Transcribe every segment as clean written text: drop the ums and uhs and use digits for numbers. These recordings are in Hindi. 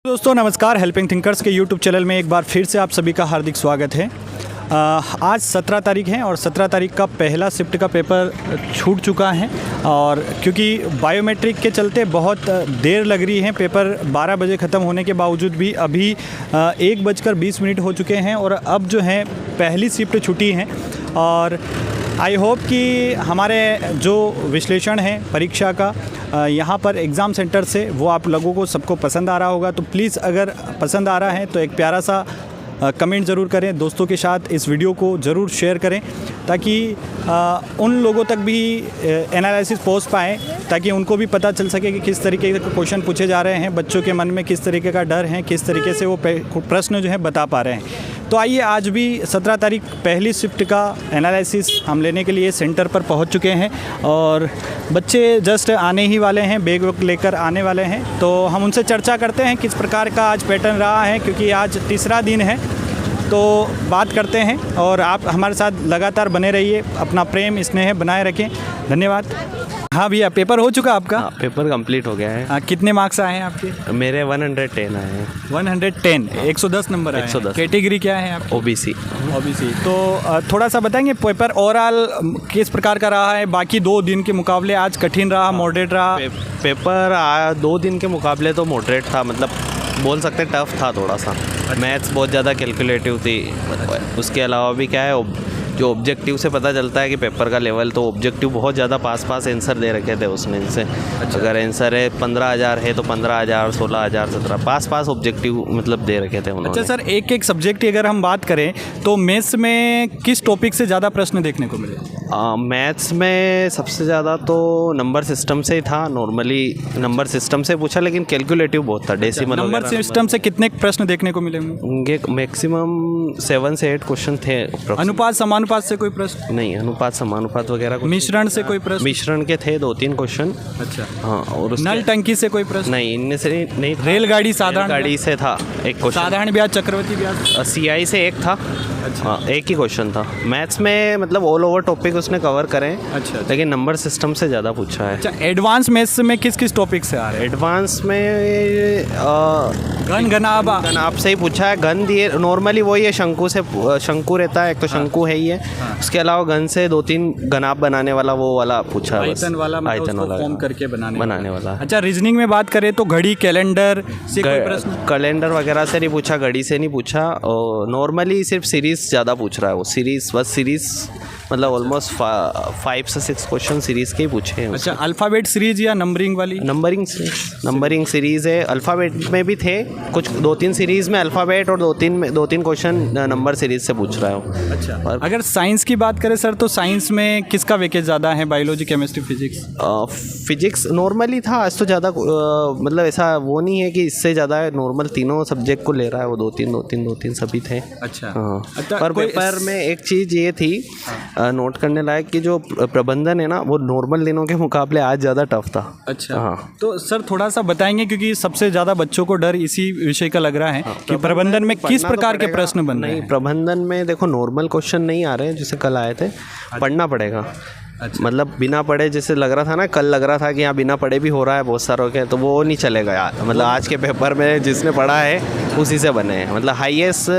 दोस्तों नमस्कार, हेल्पिंग थिंकर्स के यूट्यूब चैनल में एक बार फिर से आप सभी का हार्दिक स्वागत है। आज 17 तारीख है और 17 तारीख का पहला शिफ्ट का पेपर छूट चुका है और क्योंकि बायोमेट्रिक के चलते बहुत देर लग रही है, पेपर 12 बजे ख़त्म होने के बावजूद भी अभी 1:20 हो चुके हैं और अब जो है पहली शिफ्ट छूटी है। और आई होप कि हमारे जो विश्लेषण है परीक्षा का यहाँ पर एग्ज़ाम सेंटर से वो आप लोगों को सबको पसंद आ रहा होगा। तो प्लीज़ अगर पसंद आ रहा है तो एक प्यारा सा कमेंट ज़रूर करें, दोस्तों के साथ इस वीडियो को ज़रूर शेयर करें ताकि उन लोगों तक भी एनालिसिस पहुँच पाए, ताकि उनको भी पता चल सके कि किस तरीके के क्वेश्चन पूछे जा रहे हैं, बच्चों के मन में किस तरीके का डर है, किस तरीके से वो प्रश्न जो है बता पा रहे हैं। तो आइए, आज भी 17 तारीख पहली शिफ्ट का एनालिसिस हम लेने के लिए सेंटर पर पहुंच चुके हैं और बच्चे जस्ट आने ही वाले हैं, बैग वैग लेकर आने वाले हैं। तो हम उनसे चर्चा करते हैं किस प्रकार का आज पैटर्न रहा है, क्योंकि आज तीसरा दिन है। तो बात करते हैं और आप हमारे साथ लगातार बने रहिए, अपना प्रेम स्नेह बनाए रखें। धन्यवाद। हाँ भैया, पेपर हो चुका आपका? हाँ, पेपर कंप्लीट हो गया है। कितने मार्क्स आए हैं आपके? मेरे 110 आए हैं। 110, 110 नंबर आए हैं। 110। कैटेगरी क्या है आप? ओबीसी। तो थोड़ा सा बताएंगे पेपर ओवरऑल किस प्रकार का रहा है? बाकी 2 दिन के मुकाबले आज कठिन रहा, मॉडरेट रहा? पेपर 2 दिन के मुकाबले तो मॉडरेट था, मतलब बोल सकते टफ था थोड़ा सा। मैथ्स बहुत ज़्यादा कैलकुलेटिव थी। उसके अलावा भी क्या है, जो ऑब्जेक्टिव से पता चलता है कि पेपर का लेवल, तो ऑब्जेक्टिव बहुत ज़्यादा पास आंसर दे रखे थे उसमें से। अच्छा। अगर आंसर है 15,000 है तो 15,000, 16,000, 17 पास ऑब्जेक्टिव मतलब दे रखे थे उन्होंने। अच्छा सर, एक सब्जेक्ट की अगर हम बात करें तो मैथ्स में किस टॉपिक से ज़्यादा प्रश्न देखने को मिले? मैथ्स में सबसे ज़्यादा तो नंबर सिस्टम से ही था। नॉर्मली नंबर सिस्टम से पूछा, लेकिन कैलकुलेटिव बहुत था, डेसिमल। नंबर सिस्टम से कितने प्रश्न देखने को मिलेंगे? मैक्सिमम 7 से 8 क्वेश्चन थे। अनुपात समानुपात से कोई प्रश्न नहीं, अनुपात समानुपात वगैरह। मिश्रण से कोई प्रश्न? मिश्रण के थे 2-3 क्वेश्चन। अच्छा। हाँ, और नल टंकी से कोई प्रश्न? नहीं, इनमें से नहीं। रेलगाड़ी साधारण गाड़ी से था एक क्वेश्चन। साधारण ब्याज, चक्रवर्ती ब्याज? सीआई से एक था। अच्छा। हाँ, एक ही क्वेश्चन था। मैथ्स में मतलब ऑल ओवर टॉपिक उसने कवर करें। अच्छा। लेकिन नंबर सिस्टम से ज़्यादा पूछा है। अच्छा, एडवांस मैथ्स में किस किस टॉपिक से आ रहे हैं? एडवांस में घनाभ से ही पूछा है। घन दिए, नॉर्मली वही है, शंकु रहता है, एक तो शंकु है ही है। उसके अलावा घन से 2-3 घनाभ बनाने वाला वो वाला पूछा है। आयतन वाला फॉर्म करके बनाने वाला। अच्छा, रीजनिंग में बात करें तो घड़ी, कैलेंडर से कोई प्रश्न? कैलेंडर वगैरह से नहीं पूछा, घड़ी से नहीं पूछा। और नॉर्मली सिर्फ सीरीज ज़्यादा पूछ रहा है वो। सीरीज बस, सीरीज मतलब ऑलमोस्ट 5 से 6 क्वेश्चन सीरीज़ के ही पूछे हैं। अच्छा, अल्फ़ाबेट सीरीज या नंबरिंग वाली? नंबरिंग सीरीज़ है। अल्फ़ाबेट में भी थे कुछ, 2-3 सीरीज़ में अल्फ़ाबेट और 2-3 क्वेश्चन नंबर सीरीज़ से पूछ रहा हूँ। अच्छा। अगर साइंस की बात करें सर, तो साइंस में किसका वेकेज ज़्यादा है? Biology, chemistry, physics? Physics normally था, आज तो ज़्यादा मतलब ऐसा वो नहीं है कि इससे ज़्यादा है। नॉर्मल तीनों सब्जेक्ट को ले रहा है वो, 2-3 सभी थे। अच्छा। हाँ। पर पेपर में एक चीज़ ये थी नोट करने लायक कि जो प्रबंधन है ना, वो नॉर्मल दिनों के मुकाबले आज ज़्यादा टफ था। अच्छा। हाँ। तो सर थोड़ा सा बताएंगे, क्योंकि सबसे ज़्यादा बच्चों को डर इसी विषय का लग रहा है कि प्रबंधन में किस प्रकार के प्रश्न बन रहे हैं? प्रबंधन में देखो, नॉर्मल क्वेश्चन नहीं आ रहे हैं जैसे कल आए थे, पढ़ना पड़ेगा। अच्छा। मतलब बिना पढ़े, जैसे लग रहा था ना, कल लग रहा था कि यहाँ बिना पढ़े भी हो रहा है बहुत सारों के, तो वो नहीं चलेगा यार। मतलब आज के पेपर में जिसने पढ़ा है उसी से बने हैं। मतलब हाईएस्ट,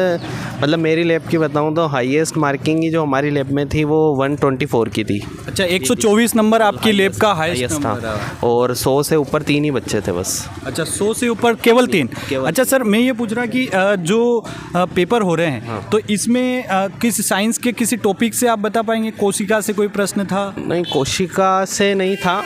मतलब मेरी लैब की बताऊं तो हाईएस्ट मार्किंग ही जो हमारी लैब में थी वो 124 की थी। अच्छा, 124 नंबर आपकी लैब का हाईएस्ट था। और 100 से ऊपर 3 ही बच्चे थे बस। अच्छा, 100 से ऊपर केवल 3? अच्छा सर, मैं ये पूछ रहा कि जो पेपर हो रहे हैं, हाँ, तो इसमें किस साइंस के किसी टॉपिक से आप बता पाएंगे? कोशिका से कोई प्रश्न था? नहीं, कोशिका से नहीं था।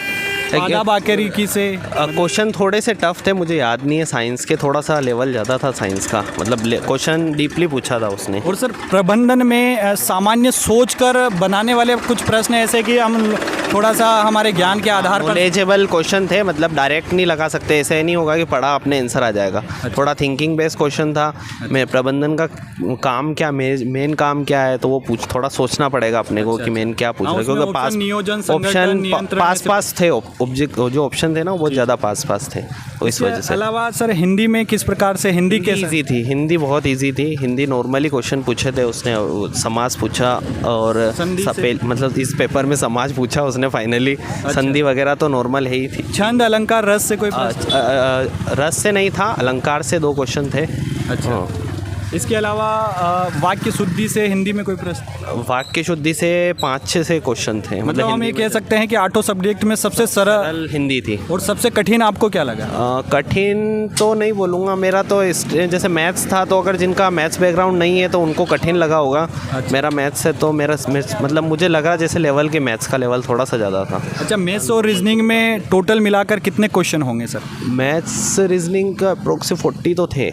बारीकी से क्वेश्चन थोड़े से टफ थे, मुझे याद नहीं है। साइंस के थोड़ा सा लेवल ज़्यादा था साइंस का, मतलब क्वेश्चन डीपली पूछा था उसने। और सर प्रबंधन में सामान्य सोचकर बनाने वाले कुछ प्रश्न ऐसे कि हम थोड़ा सा हमारे ज्ञान के आधार पर नॉलेजेबल क्वेश्चन थे, मतलब डायरेक्ट नहीं लगा सकते। ऐसे नहीं होगा कि पढ़ा अपने आंसर आ जाएगा। अच्छा। थोड़ा थिंकिंग बेस्ड क्वेश्चन था। मैं प्रबंधन का काम क्या, मेन काम क्या है, तो वो थोड़ा सोचना पड़ेगा अपने को कि मेन क्या पूछ रहा है, क्योंकि ऑप्शन पास थे ऑब्जेक्ट जो ऑप्शन थे ना वो ज़्यादा पास थे, तो इस वजह से। अलावा सर हिंदी में किस प्रकार से, हिंदी कैसे? ईजी थी, हिंदी बहुत इजी थी। हिंदी नॉर्मली क्वेश्चन पूछे थे उसने, समाज पूछा और मतलब इस पेपर में समाज पूछा उसने फाइनली। संधि वगैरह तो नॉर्मल है ही थी। छंद अलंकार रस से कोई रस से नहीं था, अलंकार से 2 क्वेश्चन थे। अच्छा। इसके अलावा वाक्य शुद्धि से हिंदी में कोई प्रश्न? वाक्य शुद्धि से 5-6 से क्वेश्चन थे। मतलब हम ये कह सकते हैं कि 8 सब्जेक्ट में सबसे सरल हिंदी थी। और सबसे कठिन आपको क्या लगा? कठिन तो नहीं बोलूँगा, मेरा तो जैसे मैथ्स था, तो अगर जिनका मैथ्स बैकग्राउंड नहीं है तो उनको कठिन लगा होगा। अच्छा। मेरा मैथ्स है तो मेरा मतलब मुझे लगा जैसे लेवल के मैथ्स का लेवल थोड़ा सा ज़्यादा था। अच्छा, मैथ्स और रीजनिंग में टोटल मिलाकर कितने क्वेश्चन होंगे सर? मैथ्स रीजनिंग का अप्रोक्स 40 तो थे,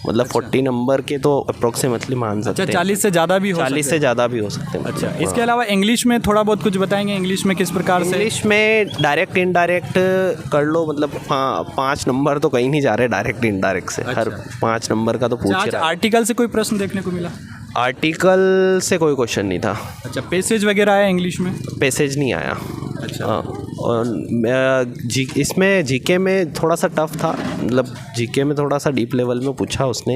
मतलब 40 नंबर के तो अप्रोक्सिमेटली मान सकते हैं। अच्छा, 40 से ज़्यादा भी हो 40 से ज़्यादा भी हो सकते हैं। अच्छा, इसके अलावा इंग्लिश में थोड़ा बहुत कुछ बताएंगे? इंग्लिश में किस प्रकार से? इंग्लिश में डायरेक्ट इनडायरेक्ट कर लो, मतलब 5 नंबर तो कहीं नहीं जा रहे डायरेक्ट इनडायरेक्ट से। हर 5 नंबर का तो पूछ आज रहा है। आर्टिकल से कोई प्रश्न देखने को मिला? आर्टिकल से कोई क्वेश्चन नहीं था। अच्छा, पैसेज वगैरह आया इंग्लिश में? पैसेज नहीं आया। अच्छा। और इसमें जीके में थोड़ा सा टफ था, मतलब जीके में थोड़ा सा डीप लेवल में पूछा उसने।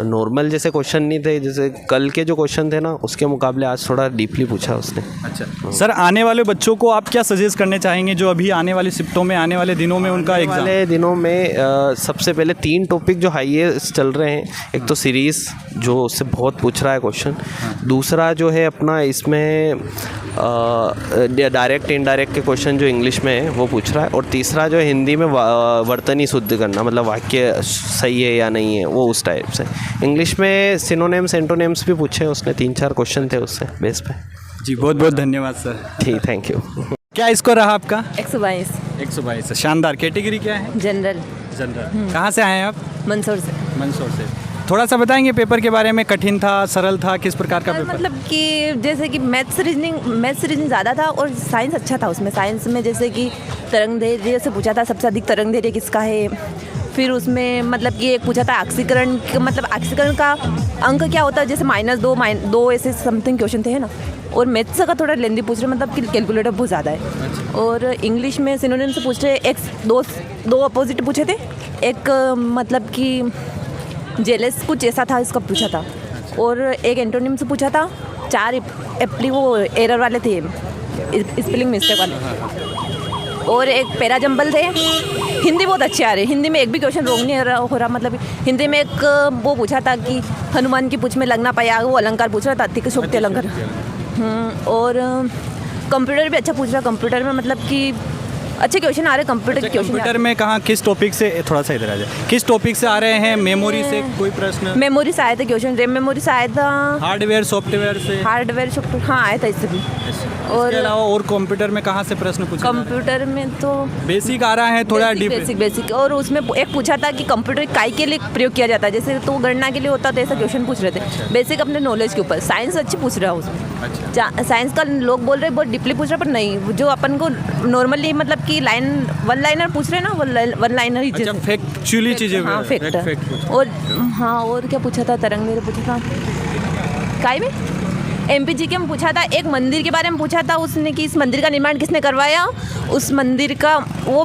नॉर्मल जैसे क्वेश्चन नहीं थे, जैसे कल के जो क्वेश्चन थे ना उसके मुकाबले आज थोड़ा डीपली पूछा उसने। अच्छा सर, आने वाले बच्चों को आप क्या सजेस्ट करने चाहेंगे जो अभी आने वाली शिफ्टों में, आने वाले दिनों में उनका एग्जाम? वाले दिनों में सबसे पहले 3 टॉपिक जो हाईएस्ट चल रहे हैं। एक तो सीरीज़ जो उससे बहुत पूछ रहा है क्वेश्चन, दूसरा जो है अपना इसमें डायरेक्ट इनडायरेक्ट के क्वेश्चन जो इंग्लिश में है वो पूछ रहा है, और तीसरा जो है हिंदी में वर्तनी शुद्ध करना, मतलब वाक्य सही है या नहीं है, वो उस टाइप से। इंग्लिश में सिनोनिम्स एंटोनिम्स भी पूछे उसने, 3-4 क्वेश्चन थे उससे बेस पे। जी, बहुत बहुत धन्यवाद सर। ठीक, थैंक यू। क्या स्कोर रहा आपका? 122। 122, शानदार। कैटेगरी क्या है? जनरल। जनरल। कहाँ से आए हैं आप? मंदसौर से। मंदसौर से। थोड़ा सा बताएंगे पेपर के बारे में, कठिन था, सरल था, किस प्रकार का पेपर? मतलब कि जैसे कि मैथ्स रीजनिंग ज़्यादा था और साइंस अच्छा था उसमें। साइंस में जैसे कि तरंग दैर्ध्य से पूछा था, सबसे अधिक तरंग दैर्ध्य किसका है। फिर उसमें मतलब कि एक पूछा था ऑक्सीकरण, मतलब ऑक्सीकरण का अंक क्या होता है, जैसे -2 ऐसे समथिंग क्वेश्चन थे, है ना। और मैथ्स का थोड़ा लेंदी पूछ रहे, मतलब कि कैलकुलेटर बहुत ज़्यादा है। और इंग्लिश में सिनोनिम से पूछ रहे, दो अपोजिट पूछे थे। एक मतलब कि जेलस कुछ ऐसा था, इसका पूछा था। और एक एंटोनिम से पूछा था। 4 वो एरर वाले थे, स्पेलिंग मिस्टेक वाले। और एक पैरा जंबल थे। हिंदी बहुत अच्छे आ रहे, हिंदी में एक भी क्वेश्चन रॉन्ग नहीं हो रहा। मतलब हिंदी में एक वो पूछा था कि हनुमान की पूछ में लगना पाया, वो अलंकार पूछ रहा था, अति के सूक्ति अलंकार। और कंप्यूटर भी अच्छा पूछ रहा। कंप्यूटर में मतलब कि अच्छे क्वेश्चन आ रहे कंप्यूटर के क्वेश्चन। कंप्यूटर में कहाँ, किस टॉपिक से, थोड़ा सा इधर आ जाए, किस टॉपिक से आ रहे हैं? मेमोरी से कोई प्रश्न? मेमोरी से आए थे क्वेश्चन, रैम मेमोरी से आया था। हार्डवेयर सॉफ्टवेयर से? हार्डवेयर सॉफ्टवेयर, हाँ आया था इससे भी। और इसके अलावा और कंप्यूटर में कहाँ से प्रश्न पूछे? कंप्यूटर में तो बेसिक आ रहा है, थोड़ा डीप। बेसिक। और उसमें एक पूछा था कि कंप्यूटर काय के लिए प्रयोग किया जाता है, जैसे तो गणना के लिए होता था, ऐसा क्वेश्चन पूछ रहे थे। बेसिक अपने नॉलेज के ऊपर। साइंस अच्छी पूछ रहा है उसमें। अच्छा। साइंस का लोग बोल रहे बहुत डीपली पूछ रहा, पर नहीं, जो अपन को नॉर्मली मतलब कि वन लाइनर पूछ रहे हैं ना, वन लाइनर ही। अच्छा, फैक्चुअली चीजें। हाँ, फैक्ट। और हाँ, और क्या पूछा था? तरंग मेरे पूछा था काय में MPG के में पूछा था। एक मंदिर के बारे में पूछा था उसने कि इस मंदिर का निर्माण किसने करवाया। उस मंदिर का वो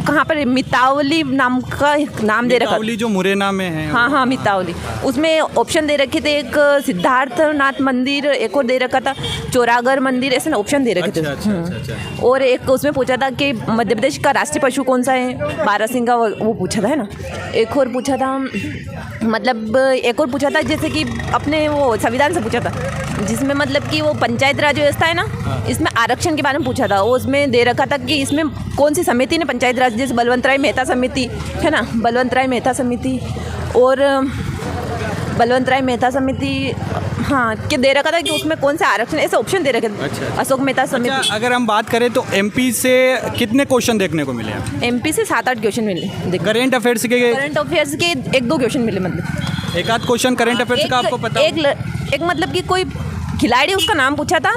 कहाँ पर, मितावली नाम का नाम दे रखा। मितावली जो मुरैना में है? हाँ, मितावली। उसमें ऑप्शन दे रखे थे, एक सिद्धार्थनाथ मंदिर, एक और दे रखा था चौरागढ़ मंदिर, ऐसे ना ऑप्शन दे रखे थे। अच्छा। और एक उसमें पूछा था कि मध्य प्रदेश का राष्ट्रीय पशु कौन सा है, बारहसिंगा का, वो पूछा था, है ना। एक और पूछा था, मतलब एक और पूछा था जैसे कि अपने वो संविधान से पूछा था, जिसमें मतलब कि वो पंचायत राज व्यवस्था है ना, इसमें आरक्षण के बारे में पूछा था। वो उसमें दे रखा था कि इसमें कौन सी समिति ने पंचायत राज, जैसे बलवंतराय मेहता समिति है ना, बलवंतराय मेहता समिति। और बलवंतराय मेहता समिति, हाँ, कि दे रखा था कि उसमें कौन से आरक्षण, ऐसे ऑप्शन दे रखे थे। अच्छा। अशोक मेहता समिति। अच्छा, अगर हम बात करें तो MP से कितने क्वेश्चन देखने को मिले हैं? MP से 7-8 क्वेश्चन मिले। करंट अफेयर्स के 1-2 क्वेश्चन मिले, मतलब एक आध क्वेश्चन करंट अफेयर्स का आपको पता? एक मतलब कि कोई खिलाड़ी, उसका नाम पूछा था,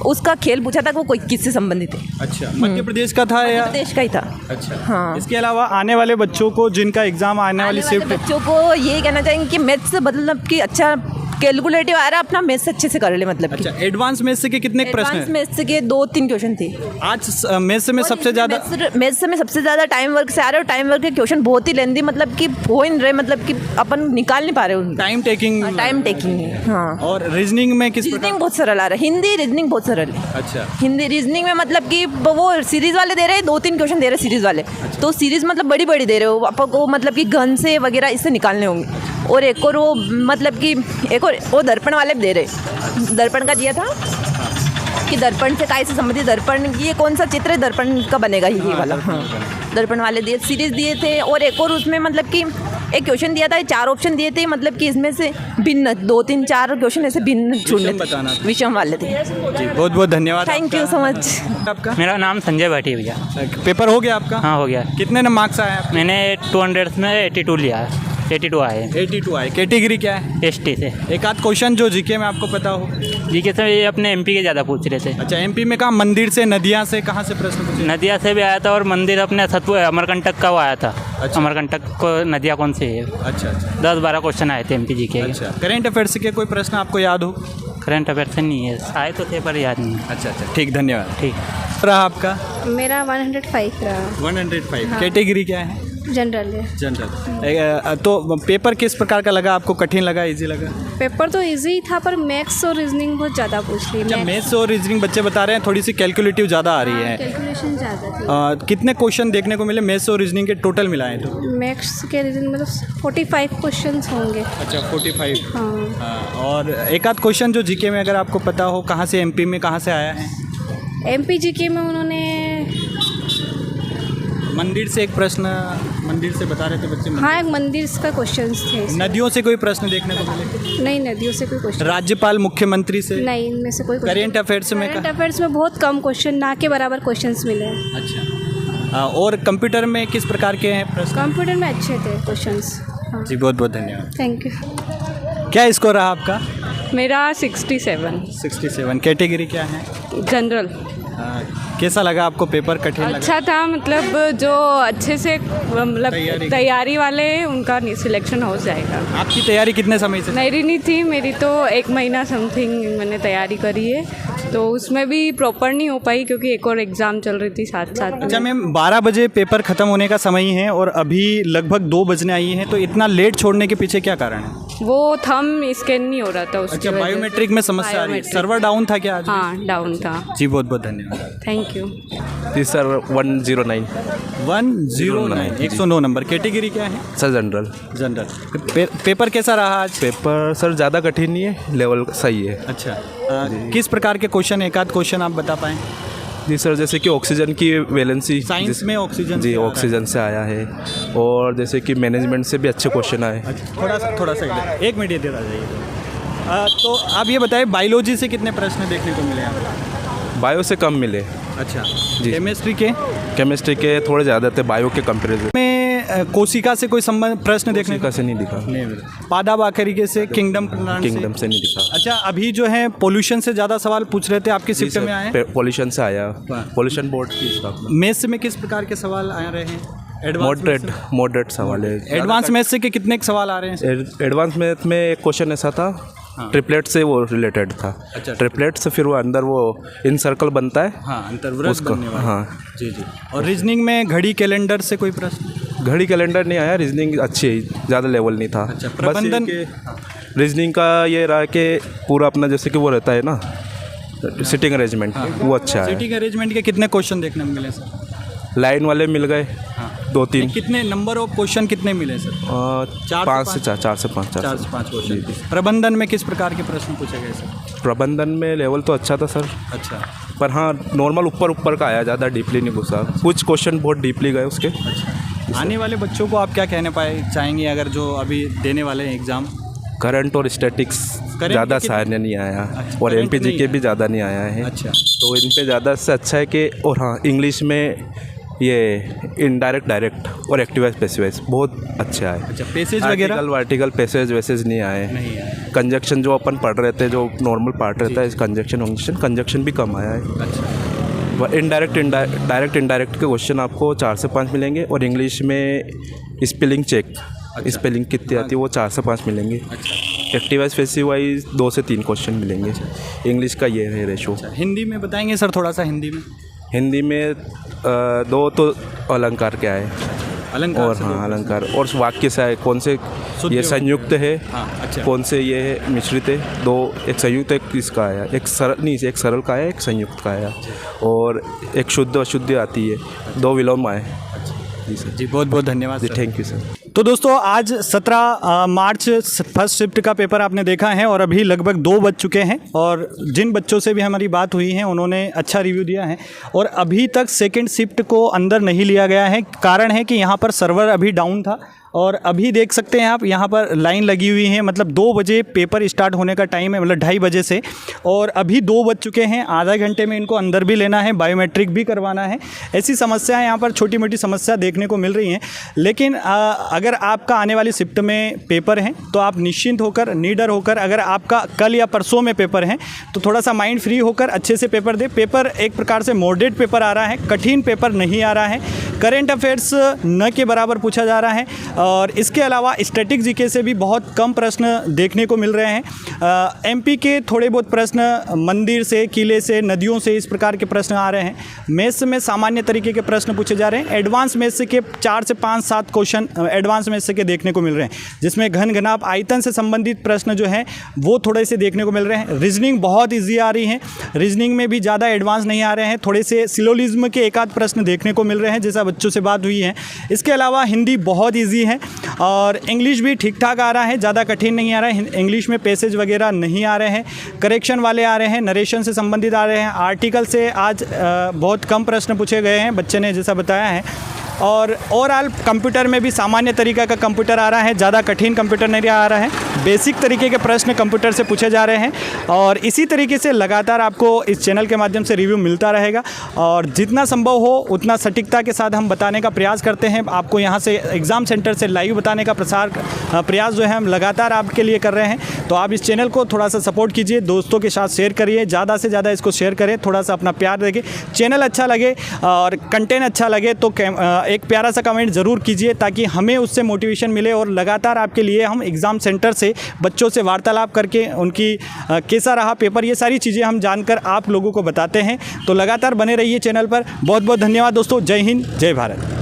उसका खेल पूछा था, वो कोई किससे संबंधित है। अच्छा, मध्य प्रदेश का था या? मध्य प्रदेश का ही था। अच्छा, हाँ। इसके अलावा आने वाले बच्चों को, जिनका एग्जाम आने वाली शिफ्ट, बच्चों को यही कहना चाहेंगे कि मैथ्स मतलब कि अच्छा कैलकुलेटिव आ रहा है, अपना मैथ्स अच्छे से कर ले मतलब कि। अच्छा, एडवांस मैथ्स से के कितने प्रश्न एडवांस हैं? मैथ्स के 2-3 क्वेश्चन थे। आज मैथ्स में सबसे ज़्यादा मैथ्स में सबसे ज़्यादा टाइम वर्क से आ रहे, और टाइम वर्क के क्वेश्चन बहुत ही लेंदी, मतलब कि हो ही नहीं रहे, मतलब कि अपन निकाल नहीं पा रहे उनको। टाइम टेकिंग टाइम टेकिंग है। हाँ, और रीजनिंग में किस प्रकार? रीजनिंग बहुत सरल आ रहा है, हिंदी रीजनिंग बहुत सरल है। अच्छा, हिंदी रीजनिंग में मतलब कि वो सीरीज वाले दे रहे हैं, 2-3 क्वेश्चन दे रहे हैं सीरीज वाले। तो सीरीज मतलब बड़ी बड़ी दे रहे हो आपको को, मतलब कि घन से वगैरह इससे निकालने होंगे। और एक और वो मतलब कि एक और वो दर्पण वाले भी दे रहे। दर्पण का दिया था कि दर्पण से काय से संबंधित, दर्पण ये कौन सा चित्र है, दर्पण का बनेगा ये वाला। हाँ, दर्पण वाले दिए, सीरीज दिए थे। और एक और उसमें मतलब कि एक क्वेश्चन दिया था, 4 ऑप्शन दिए थे, मतलब कि इसमें से भिन्न 2-3-4 क्वेश्चन ऐसे भिन्न चुनने बताना था। विषम वाले थे। जी, बहुत बहुत धन्यवाद। Thank you so much. आपका मेरा नाम संजय भाटी है भैया। पेपर हो गया आपका? हाँ, हो गया। कितने मार्क्स आए आपके? मैंने 200 में 82 लिया है, 82 आए 82 आए। कैटेगरी क्या है? एसटी से। एक आध क्वेश्चन जो जीके में आपको पता हो। जीके से ये अपने एमपी के ज़्यादा पूछ रहे थे। अच्छा, एमपी में कहाँ? मंदिर से, नदियाँ से, कहाँ से प्रश्न पूछे? नदिया से भी आया था, और मंदिर अपने सतपुर अमरकंटक का वो आया था। अच्छा। अमरकंटक को नदिया कौन सी है? अच्छा अच्छा 10-12 क्वेश्चन आए थे एमपी जीके के। अच्छा। करेंट अफेयर्स के कोई प्रश्न आपको याद हो? करंट अफेयर से नहीं है, आए तो थे पर याद नहीं है। अच्छा अच्छा, ठीक, धन्यवाद। ठीक। रहा आपका? मेरा 105 रहा। 105। कैटेगरी क्या है? जनरल है। जनरल। तो पेपर किस प्रकार का लगा आपको? कठिन लगा, इजी लगा? पेपर तो इजी था, पर मैथ्स और रीजनिंग बहुत ज़्यादा पूछ ली। अच्छा, मैथ्स और रीजनिंग बच्चे बता रहे हैं थोड़ी सी कैलकुलेटिव ज़्यादा आ रही है। कैलकुलेशन ज़्यादा थी। कितने क्वेश्चन देखने को मिले मैथ्स और रीजनिंग के टोटल मिलाएं तो? मैथ्स के रीजनिंग में तो 45 क्वेश्चन होंगे। अच्छा, 45। हाँ, और एक आध क्वेश्चन जो जीके में अगर आपको पता हो, कहाँ से, एमपी में कहाँ से आया है? एमपी जीके में उन्होंने मंदिर से एक प्रश्न, मंदिर से बता रहे थे बच्चे। हाँ, एक मंदिर का क्वेश्चन थे। नदियों से कोई प्रश्न देखने को मिले? नहीं, नदियों से कोई क्वेश्चन राज्यपाल, मुख्यमंत्री से? नहीं, इनमें से कोई करेंट अफेयर्स में करंट अफेयर्स में बहुत कम क्वेश्चन, ना के बराबर क्वेश्चंस मिले हैं। अच्छा। और कंप्यूटर में किस प्रकार के हैं प्रश्न? कंप्यूटर में अच्छे थे क्वेश्चंस। हाँ, जी, बहुत बहुत धन्यवाद। Thank you. क्या स्कोर रहा आपका? मेरा 67। 67। कैटेगरी क्या है? जनरल। कैसा लगा आपको पेपर? कठिन लगा? अच्छा था, मतलब जो अच्छे से मतलब तैयारी वाले हैं, उनका सिलेक्शन हो जाएगा। आपकी तैयारी कितने समय से? मेरी नहीं थी, मेरी तो 1 महीना समथिंग मैंने तैयारी करी है, तो उसमें भी प्रॉपर नहीं हो पाई क्योंकि एक और एग्ज़ाम चल रही थी साथ साथ। अच्छा मैम, 12 बजे पेपर ख़त्म होने का समय है और अभी लगभग 2 बजने आई हैं, तो इतना लेट छोड़ने के पीछे क्या कारण है? वो थंब स्कैन नहीं हो रहा था उसकी अच्छा, वजह से। बायोमेट्रिक में समस्या आ रही है। बायोमेट्रिक। सर्वर डाउन था क्या आज? हाँ, डाउन था। जी, बहुत बहुत धन्यवाद। Thank you. जी सर, 109। 109, 109 नंबर। कैटेगरी क्या है? Sir general. जनरल। पेपर कैसा रहा आज? पेपर सर ज़्यादा कठिन नहीं है, लेवल सही है। अच्छा। किस प्रकार के क्वेश्चन, एक आध क्वेश्चन आप बता पाएँ? जी सर, जैसे कि ऑक्सीजन की वैलेंसी साइंस में ऑक्सीजन जी से आ रहा है। ऑक्सीजन से आया है, और जैसे कि मैनेजमेंट से भी अच्छे क्वेश्चन आए। थोड़ा सा इधर। 1 मिनट इधर आ जाइए। तो आप ये बताएं, बायोलॉजी से कितने प्रश्न देखने को मिले आपको? बायो से कम मिले। अच्छा जी। केमिस्ट्री के? केमिस्ट्री के थोड़े ज़्यादा थे बायो के कंपेरिजन में। कोशिका से कोई संबंध प्रश्न देखने का से नहीं दिखा। पादा बाखरिके से, किंगडम से नहीं दिखा। अच्छा, अभी जो है पोल्यूशन से ज़्यादा सवाल पूछ रहे थे, आपके शिफ्ट में आए? पॉल्यूशन से आया, पॉल्यूशन बोर्ड की स्टाफ। मैथ्स में किस प्रकार के सवाल आ रहे हैं? मॉडरेट सवाल है। एडवांस मैथ्स से कितने सवाल आ रहे हैं? एडवांस मैथ में एक क्वेश्चन ऐसा था, ट्रिपलेट से वो रिलेटेड था। अच्छा, ट्रिपलेट से फिर वो अंदर वो इन सर्कल बनता है। हाँ, अंतर्वृत्त बनने वाला। हाँ जी जी। और रीजनिंग में घड़ी कैलेंडर से कोई प्रश्न? घड़ी कैलेंडर नहीं आया, रीजनिंग अच्छी है, ज़्यादा लेवल नहीं था। अच्छा, प्रबंधन? रीजनिंग का ये रहा कि पूरा अपना जैसे कि वो रहता है ना, सिटिंग अरेंजमेंट, वो अच्छा है। सिटिंग अरेंजमेंट के कितने क्वेश्चन देखने को मिले सर? लाइन वाले मिल गए 2-3। कितने नंबर ऑफ क्वेश्चन कितने मिले सर? 4 से 5 क्वेश्चन। प्रबंधन में किस प्रकार के प्रश्न पूछे गए सर? प्रबंधन में लेवल तो अच्छा था सर। अच्छा। पर हाँ, नॉर्मल ऊपर का आया, ज़्यादा डीपली नहीं घुसा। कुछ क्वेश्चन बहुत डीपली गए उसके। आने वाले बच्चों को आप क्या कहने चाहेंगे, अगर जो अभी देने वाले हैं एग्ज़ाम? करंट और स्टैटिक्स ज़्यादा सामने नहीं आया। अच्छा, और current MPG नहीं के भी ज़्यादा नहीं आया है। अच्छा। तो इन पे ज़्यादा से अच्छा है कि, और हाँ, इंग्लिश में ये इनडायरेक्ट, डायरेक्ट और एक्टिवाइज पैसिवाइज बहुत अच्छा है। अच्छा, पैसेज वगैरह? आर्टिकल पैसेज वैसेज नहीं आए। कंजक्शन जो अपन पढ़ रहे थे, जो नॉर्मल पार्ट रहता है, कंजक्शन भी कम आया है। अच्छा। डायरेक्ट इनडायरेक्ट के क्वेश्चन आपको 4 से 5 मिलेंगे, और इंग्लिश में स्पेलिंग चेक स्पेलिंग कितनी आती है वो 4 से 5 मिलेंगे। एक्टिव वाइज पैसिव वाइज 2 से 3 क्वेश्चन मिलेंगे। इंग्लिश का ये है रेशो। हिंदी में बताएंगे सर थोड़ा सा? हिंदी में 2 तो अलंकार क्या है अलंकार और से हाँ अलंकार और वाक्य से है कौन से ये संयुक्त है, हाँ, अच्छा। कौन से ये है मिश्रित है। 2 एक संयुक्त एक किसका आया, एक सरल नहीं, एक सरल का है, एक संयुक्त का आया और एक शुद्ध अशुद्ध आती है। 2 विलोम आए। जी सर। जी बहुत बहुत धन्यवाद जी सर। Thank you sir. तो दोस्तों आज 17 मार्च फर्स्ट शिफ्ट का पेपर आपने देखा है और अभी लगभग 2 बज चुके हैं और जिन बच्चों से भी हमारी बात हुई है उन्होंने अच्छा रिव्यू दिया है और अभी तक सेकंड शिफ्ट को अंदर नहीं लिया गया है। कारण है कि यहाँ पर सर्वर अभी डाउन था और अभी देख सकते हैं आप यहाँ पर लाइन लगी हुई है। मतलब 2 बजे पेपर स्टार्ट होने का टाइम है, मतलब 2:30 बजे से, और अभी 2 बज चुके हैं। आधा घंटे में इनको अंदर भी लेना है, बायोमेट्रिक भी करवाना है। ऐसी समस्याएं यहाँ पर छोटी मोटी समस्या देखने को मिल रही हैं। लेकिन अगर आपका आने वाली शिफ्ट में पेपर हैं तो आप निश्चिंत होकर, निडर होकर, अगर आपका कल या परसों में पेपर हैं तो थोड़ा सा माइंड फ्री होकर अच्छे से पेपर दे। पेपर एक प्रकार से मॉडरेट पेपर आ रहा है, कठिन पेपर नहीं आ रहा है। करेंट अफेयर्स न के बराबर पूछा जा रहा है और इसके अलावा स्टैटिक जीके से भी बहुत कम प्रश्न देखने को मिल रहे हैं। एमपी के थोड़े बहुत प्रश्न मंदिर से, किले से, नदियों से, इस प्रकार के प्रश्न आ रहे हैं। मैथ्स में सामान्य तरीके के प्रश्न पूछे जा रहे हैं। एडवांस मैथ्स के 4 से 5-7 क्वेश्चन एडवांस मैथ्स के देखने को मिल रहे हैं, जिसमें घन घनाप आयतन से संबंधित प्रश्न जो हैं वो थोड़े से देखने को मिल रहे हैं। रीजनिंग बहुत ईजी आ रही है, रीजनिंग में भी ज़्यादा एडवांस नहीं आ रहे हैं। थोड़े से सिलोलिज्म के एक आध प्रश्न देखने को मिल रहे हैं, जैसा बच्चों से बात हुई है। इसके अलावा हिंदी बहुत ईजी है और इंग्लिश भी ठीक ठाक आ रहा है, ज़्यादा कठिन नहीं आ रहा है। इंग्लिश में पैसेज वगैरह नहीं आ रहे हैं, करेक्शन वाले आ रहे हैं, नरेशन से संबंधित आ रहे हैं। आर्टिकल से आज बहुत कम प्रश्न पूछे गए हैं, बच्चे ने जैसा बताया है। और ओवरऑल कंप्यूटर में भी सामान्य तरीका का कंप्यूटर आ रहा है, ज़्यादा कठिन कंप्यूटर नहीं आ रहा है। बेसिक तरीके के प्रश्न कंप्यूटर से पूछे जा रहे हैं और इसी तरीके से लगातार आपको इस चैनल के माध्यम से रिव्यू मिलता रहेगा और जितना संभव हो उतना सटीकता के साथ हम बताने का प्रयास करते हैं। आपको यहाँ से एग्ज़ाम सेंटर से लाइव बताने का प्रयास जो है हम लगातार आपके लिए कर रहे हैं। तो आप इस चैनल को थोड़ा सा सपोर्ट कीजिए, दोस्तों के साथ शेयर करिए, ज़्यादा से ज़्यादा इसको शेयर करें, थोड़ा सा अपना प्यार देंगे। चैनल अच्छा लगे और कंटेंट अच्छा लगे तो एक प्यारा सा कमेंट ज़रूर कीजिए ताकि हमें उससे मोटिवेशन मिले और लगातार आपके लिए हम एग्ज़ाम सेंटर से बच्चों से वार्तालाप करके उनकी कैसा रहा पेपर, ये सारी चीज़ें हम जानकर आप लोगों को बताते हैं। तो लगातार बने रहिए चैनल पर। बहुत बहुत धन्यवाद दोस्तों। जय हिंद, जय भारत।